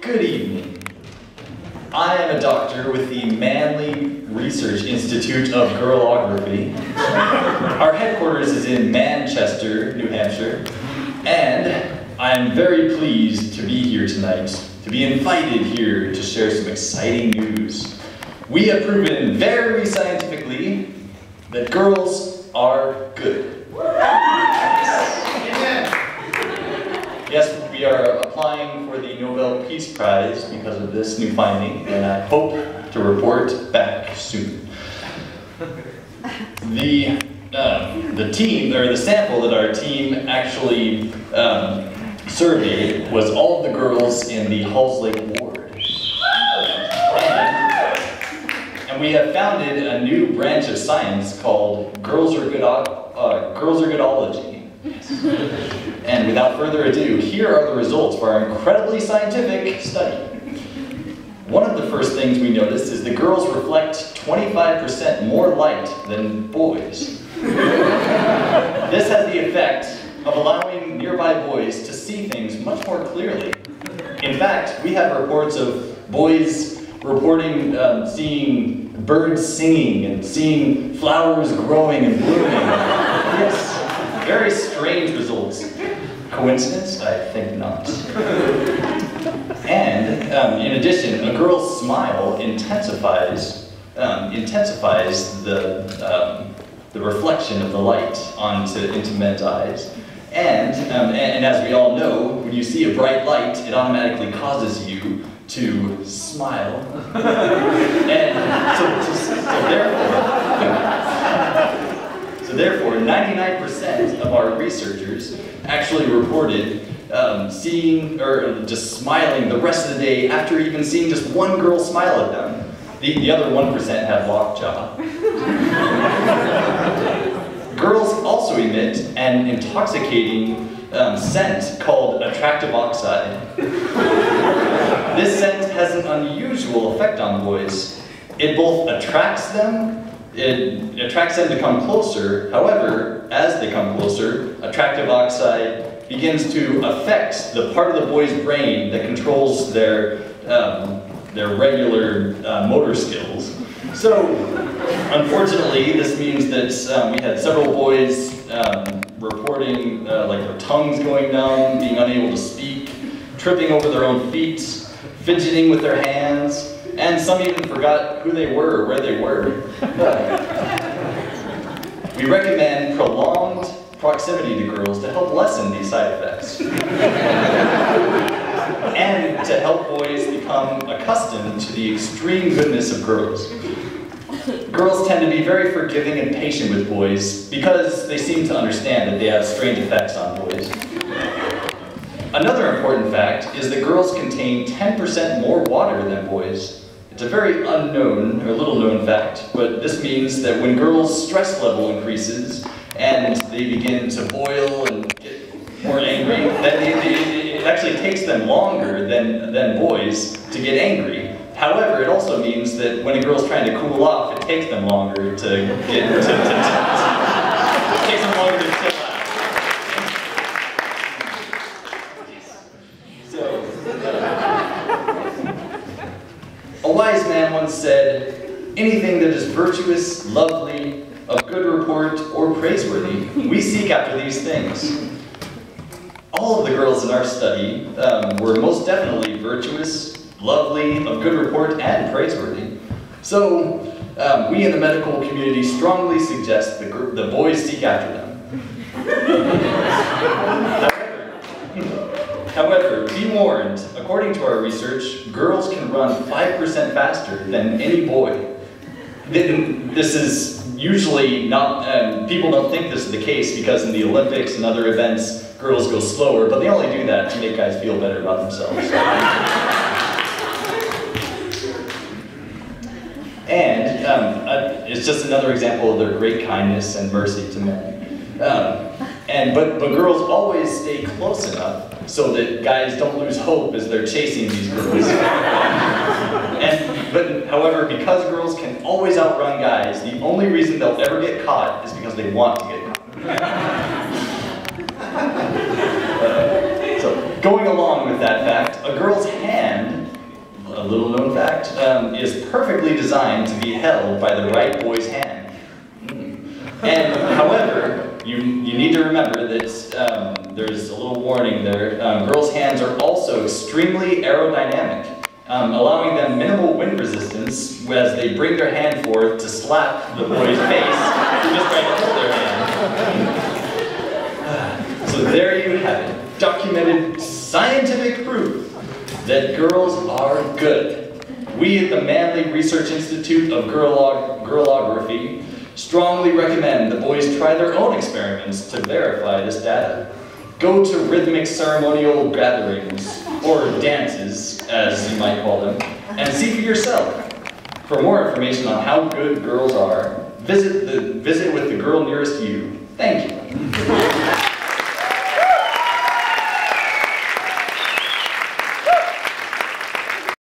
Good evening. I am a doctor with the Manly Research Institute of Girlography. Our headquarters is in Manchester, New Hampshire, and I'm very pleased to be here tonight, to be invited here to share some exciting news. We have proven very scientifically that girls are good. Yes, we are applying for the Nobel Peace Prize because of this new finding, and I hope to report back soon. The team, or the sample that our team actually surveyed was all of the girls in the Halls Lake ward. And we have founded a new branch of science called Girlsaregoodology. And without further ado, here are the results of our incredibly scientific study. One of the first things we noticed is the girls reflect 25% more light than boys. This has the effect of allowing nearby boys to see things much more clearly. In fact, we have reports of boys reporting seeing birds singing and seeing flowers growing and blooming. Yes. Very strange results. Coincidence? I think not. And in addition, a girl's smile intensifies the reflection of the light into men's eyes. And as we all know, when you see a bright light, it automatically causes you to smile. And so therefore, 99% of our researchers actually reported seeing or just smiling the rest of the day after even seeing just one girl smile at them. The other 1% have lockjaw. Girls also emit an intoxicating scent called attractive oxide. This scent has an unusual effect on boys. It both attracts them. It attracts them to come closer. However, as they come closer, attractive oxide begins to affect the part of the boy's brain that controls their regular motor skills. So, unfortunately, this means that we had several boys reporting like their tongues going numb, being unable to speak, tripping over their own feet, fidgeting with their hands, and some even forgot who they were or where they were. We recommend prolonged proximity to girls to help lessen these side effects. And to help boys become accustomed to the extreme goodness of girls. Girls tend to be very forgiving and patient with boys because they seem to understand that they have strange effects on boys. Another important fact is that girls contain 10% more water than boys. It's a very unknown or little known fact, but this means that when girls' stress level increases and they begin to boil and get more angry, that it actually takes them longer than boys to get angry. However, it also means that when a girl's trying to cool off, it takes them longer to get it takes them longer to chill out. So, a wise man once said, "Anything that is virtuous, lovely, of good report, or praiseworthy, we seek after these things." All of the girls in our study were most definitely virtuous, lovely, of good report, and praiseworthy. So, we in the medical community strongly suggest the boys seek after them. However, be warned, according to our research, girls can run 5% faster than any boy. This is usually not, people don't think this is the case because in the Olympics and other events, girls go slower, but they only do that to make guys feel better about themselves. And it's just another example of their great kindness and mercy to men. But girls always stay close enough so that guys don't lose hope as they're chasing these girls. However, because girls can always outrun guys, the only reason they'll ever get caught is because they want to get caught. So, going along with that fact, a girl's hand fact, is perfectly designed to be held by the right boy's hand. And however, you need to remember that there's a little warning there. Girls' hands are also extremely aerodynamic, allowing them minimal wind resistance as they bring their hand forth to slap the boy's face just trying to hold their hand. So there you have it, documented scientific proof that girls are good. We at the Manly Research Institute of Girlography strongly recommend the boys try their own experiments to verify this data. Go to rhythmic ceremonial gatherings, or dances, as you might call them, and see for yourself. For more information on how good girls are, visit with the girl nearest you. Thank you.